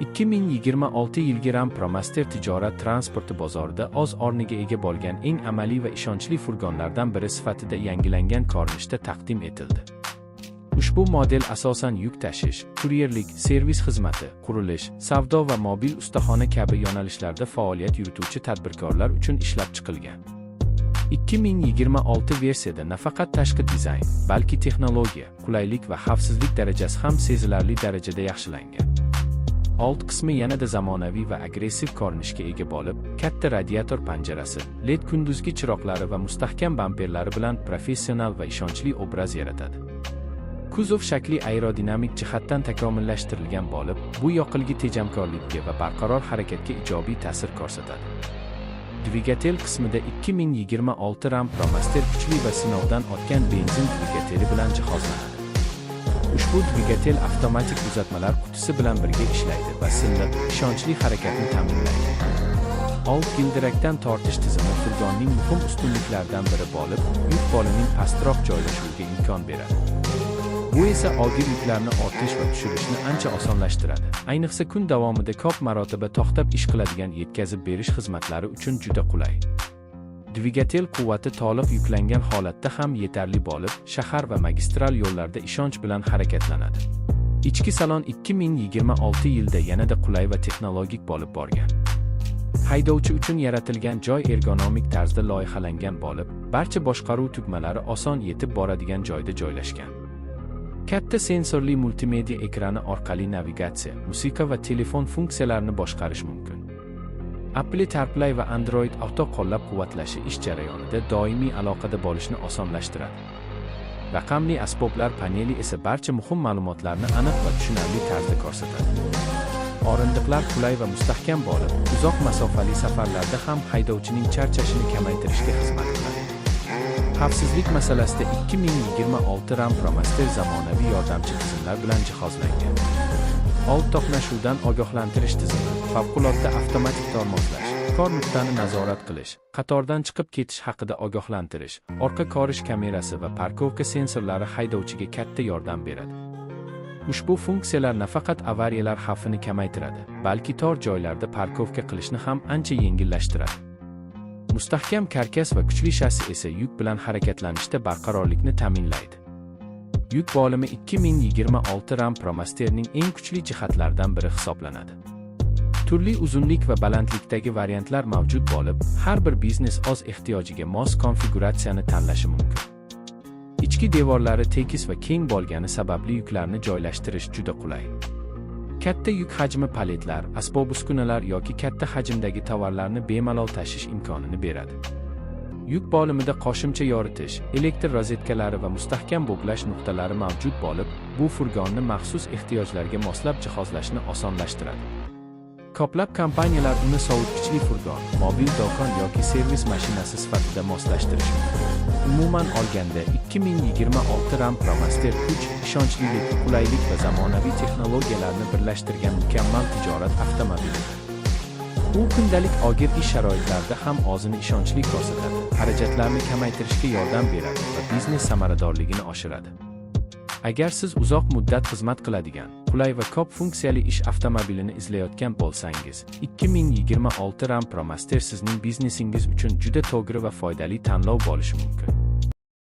2026 yilgi Ram ProMaster tijorat transporti bozorida o'z o'rniga ega bo'lgan eng amaliy va ishonchli furgonlardan biri sifatida yangilangan ko'rinishda taqdim etildi. Ushbu model asosan yuk tashish, kuryerlik, servis xizmati, qurilish, savdo va mobil ustaxona kabi yo'nalishlarda faoliyat yurituvchi tadbirkorlar uchun ishlab chiqilgan. 2026 versiyada nafaqat tashqi dizayn, balki texnologiya, qulaylik va xavfsizlik darajasi ham sezilarli darajada yaxshilangan. Old qismi yanada zamonaviy va agressiv ko'rinishga ega bo'lib, katta radiator panjarasi, LED kunduzgi chiroqlari va mustahkam bamperlari bilan professional va ishonchli obraz yaratadi. Kuzov shakli aerodinamik jihatdan takomillashtirilgan bo'lib, bu yoqilg'i tejamkorligiga va barqaror harakatga ijobiy ta'sir ko'rsatadi. Dvigatel qismida 2026 Ram ProMaster kuchli va sinovdan o'tgan benzin dvigateli bilan jihozlanadi. Ushbu dvigatel avtomatik uzatmalar qutisi bilan birga ishlaydi va silliq, ishonchli harakatni ta'minlaydi. Old gildirakdan tortish tizimi furgonning muhim ustunliklaridan biri bo'lib, yuk polining pastroq joylashuviga imkon beradi. Bu esa og'ir yuklarni ortish va tushirishni ancha osonlashtiradi. Ayniqsa kun davomida ko'p marotaba to'xtab ish qiladigan yetkazib berish xizmatlari uchun juda qulay. Dvigatel quvvati to'liq yuklangan holatda ham yetarli bo'lib, shahar va magistral yo'llarda ishonch bilan harakatlanadi. Ichki salon 2026 yilda yanada qulay va texnologik bo'lib borgan. Haydovchi uchun yaratilgan joy ergonomik tarzda loyihalangan bo'lib, barcha boshqaruv tugmalari oson yetib boradigan joyda joylashgan. Katta sensorli multimedia ekrani orqali navigatsiya, musiqa va telefon funksiyalarini boshqarish mumkin. Apple CarPlay va Android Auto qo'llab-quvvatlashi ish jarayonida doimiy aloqada bo'lishni osonlashtiradi. Raqamli asboblar paneli esa barcha muhim ma'lumotlarni aniq va tushunarli tarzda ko'rsatadi. O'rindiqlar qulay va mustahkam bo'lib, uzoq masofali safarlarda ham haydovchining charchashini kamaytirishga xizmat qiladi. Xavfsizlik masalasida 2026 Ram ProMaster zamonaviy yordamchi tizimlar bilan jihozlangan. Old to'qnashuvdan ogohlantirish tizimi, favqulodda avtomatik tormozlash, kor nuqtani nazorat qilish, qatordan chiqib ketish haqida ogohlantirish, orqa ko'rish kamerasi va parkovka sensorlari haydovchiga katta yordam beradi. Ushbu funksiyalar nafaqat avariyalar xavfini kamaytiradi, balki tor joylarda parkovka qilishni ham ancha yengillashtiradi. Mustahkam karkas va kuchli shassi esa yuk bilan harakatlanishda barqarorlikni ta'minlaydi. Yuk bo'limi 2026 Ram ProMasterning eng kuchli jihatlaridan biri hisoblanadi. Turli uzunlik va balandlikdagi variantlar mavjud bo'lib, har bir biznes o'z ehtiyojiga mos konfiguratsiyani tanlashi mumkin. Ichki devorlari tekis va keng bo'lgani sababli yuklarni joylashtirish juda qulay. Katta yuk hajmi paletlar, asbob-uskunalar yoki katta hajmdagi tovarlarni bemalol tashish imkonini beradi. Yuk bo'limida qo'shimcha yoritish, elektr rozetkalari va mustahkam bo'g'lash nuqtalari mavjud bo'lib, bu furgonni maxsus ehtiyojlarga moslab jihozlashni osonlashtiradi. Ko'plab kompaniyalar uni sovutgichli furgon, mobil do'kon yoki servis mashinasi sifatida moslashtirishi mumkin. Umuman olganda, 2026 Ram ProMaster kuch, ishonchlilik, qulaylik va zamonaviy texnologiyalarni birlashtirgan mukammal tijorat avtomobili. U kundalik og'ir ish sharoitlarida ham o'zini ishonchli ko'rsatadi, xarajatlarni kamaytirishga yordam beradi va biznes samaradorligini oshiradi. Agar siz uzoq muddat xizmat qiladigan, qulay va ko'p funksiyali ish avtomobilini izlayotgan bo'lsangiz, 2026 Ram ProMaster sizning biznesingiz uchun juda to'g'ri va foydali tanlov bo'lishi mumkin.